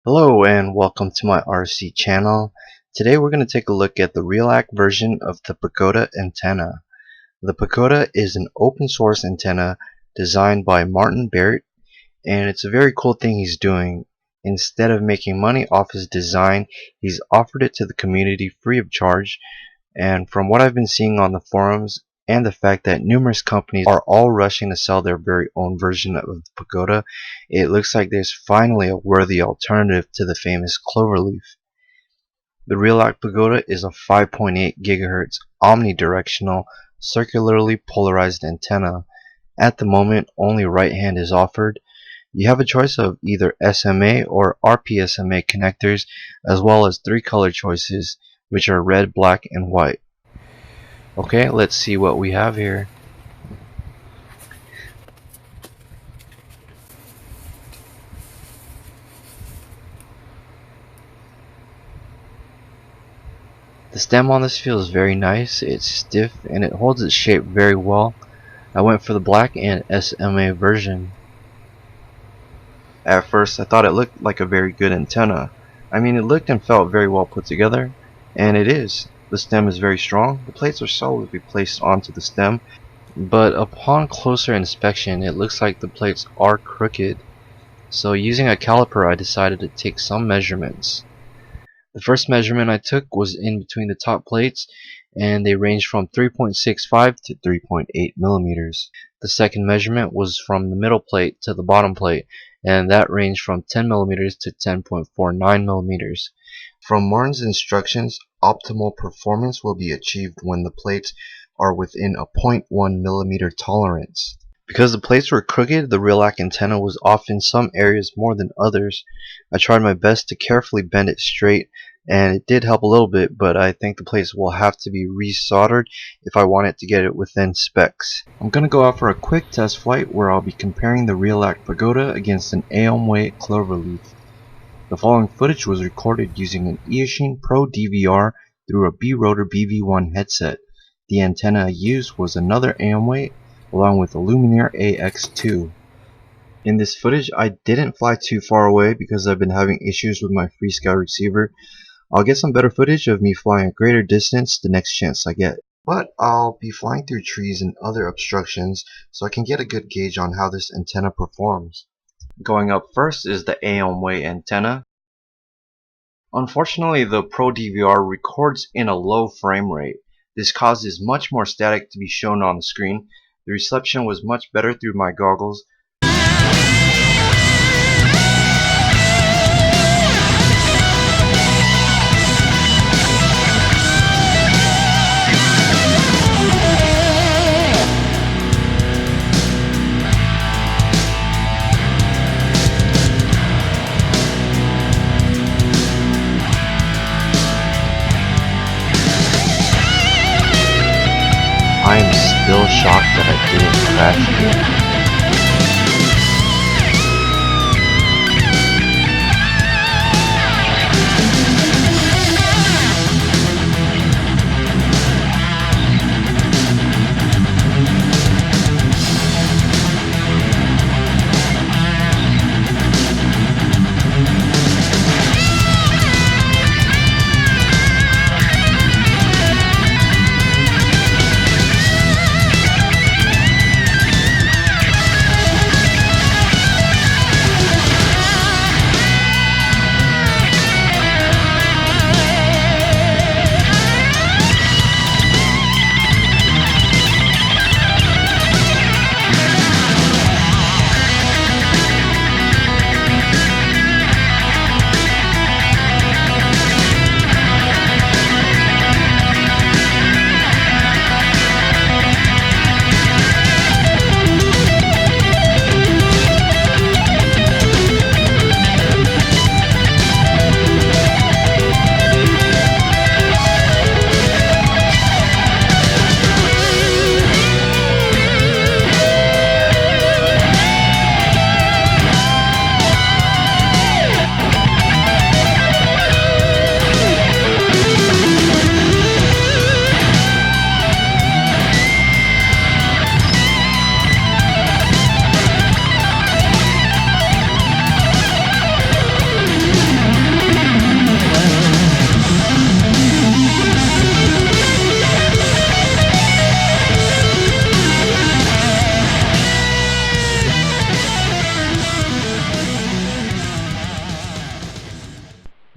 Hello and welcome to my RC channel. Today we're going to take a look at the Realacc version of the Pagoda Antenna. The Pagoda is an open source antenna designed by Marten Baert, and it's a very cool thing he's doing. Instead of making money off his design, he's offered it to the community free of charge, and from what I've been seeing on the forums and the fact that numerous companies are all rushing to sell their very own version of the Pagoda, it looks like there's finally a worthy alternative to the famous cloverleaf. The Realacc Pagoda is a 5.8 GHz omnidirectional circularly polarized antenna. At the moment, only right hand is offered. You have a choice of either SMA or RPSMA connectors, as well as three color choices, which are red, black, and white. Okay, let's see what we have here. The stem on this feels very nice. It's stiff and it holds its shape very well. I went for the black and SMA version. At first I thought it looked like a very good antenna. I mean, it looked and felt very well put together, and it is. The stem is very strong. The plates are solidly placed onto the stem, but upon closer inspection it looks like the plates are crooked. So using a caliper, I decided to take some measurements. The first measurement I took was in between the top plates, and they ranged from 3.65 to 3.8 millimeters. The second measurement was from the middle plate to the bottom plate, and that ranged from 10 millimeters to 10.49 millimeters. From Marten's instructions, optimal performance will be achieved when the plates are within a 0.1 millimeter tolerance. Because the plates were crooked, the Realacc antenna was off in some areas more than others. I tried my best to carefully bend it straight, and it did help a little bit, but I think the plates will have to be resoldered if I want it to get it within specs. I'm going to go out for a quick test flight where I'll be comparing the Realacc Pagoda against an AOM-weight cloverleaf. The following footage was recorded using an Eachine Pro DVR through a B-Rotor BV1 headset. The antenna I used was another AOM-weight, along with a Lumineer AX2. In this footage I didn't fly too far away because I've been having issues with my FreeSky receiver. I'll get some better footage of me flying a greater distance the next chance I get. But I'll be flying through trees and other obstructions so I can get a good gauge on how this antenna performs. Going up first is the AOM-weight antenna. Unfortunately, the Pro DVR records in a low frame rate. This causes much more static to be shown on the screen. The reception was much better through my goggles. I am still shocked that I didn't crash here.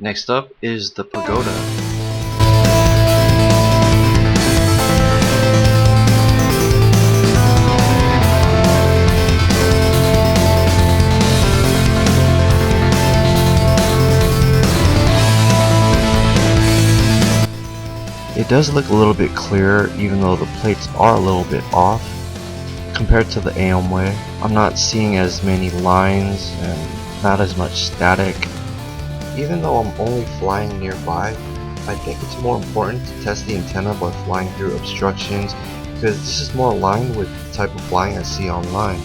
Next up is the Pagoda. It does look a little bit clearer, even though the plates are a little bit off compared to the AM way. I'm not seeing as many lines and not as much static. Even though I'm only flying nearby, I think it's more important to test the antenna by flying through obstructions, because this is more aligned with the type of flying I see online.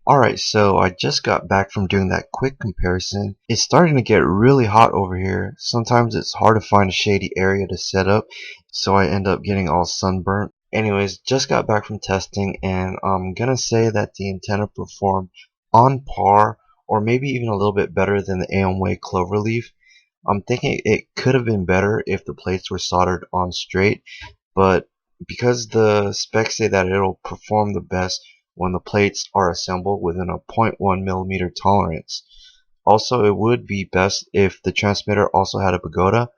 Alright, so I just got back from doing that quick comparison. It's starting to get really hot over here. Sometimes it's hard to find a shady area to set up, so I end up getting all sunburnt. Anyways, just got back from testing, and I'm gonna say that the antenna performed on par, or maybe even a little bit better than the AMway cloverleaf. I'm thinking it could have been better if the plates were soldered on straight, but because the specs say that it'll perform the best when the plates are assembled within a 0.1 millimeter tolerance. Also, it would be best if the transmitter also had a Pagoda.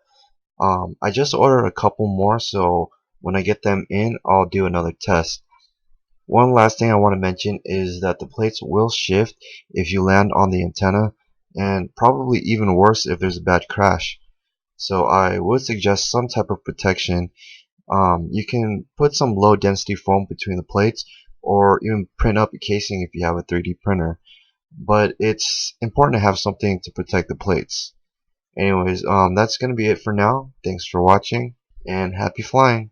I just ordered a couple more, so when I get them in, I'll do another test. One last thing I want to mention is that the plates will shift if you land on the antenna, and probably even worse if there's a bad crash. So I would suggest some type of protection. You can put some low density foam between the plates, or even print up a casing if you have a 3D printer. But it's important to have something to protect the plates. Anyways, that's going to be it for now. Thanks for watching, and happy flying!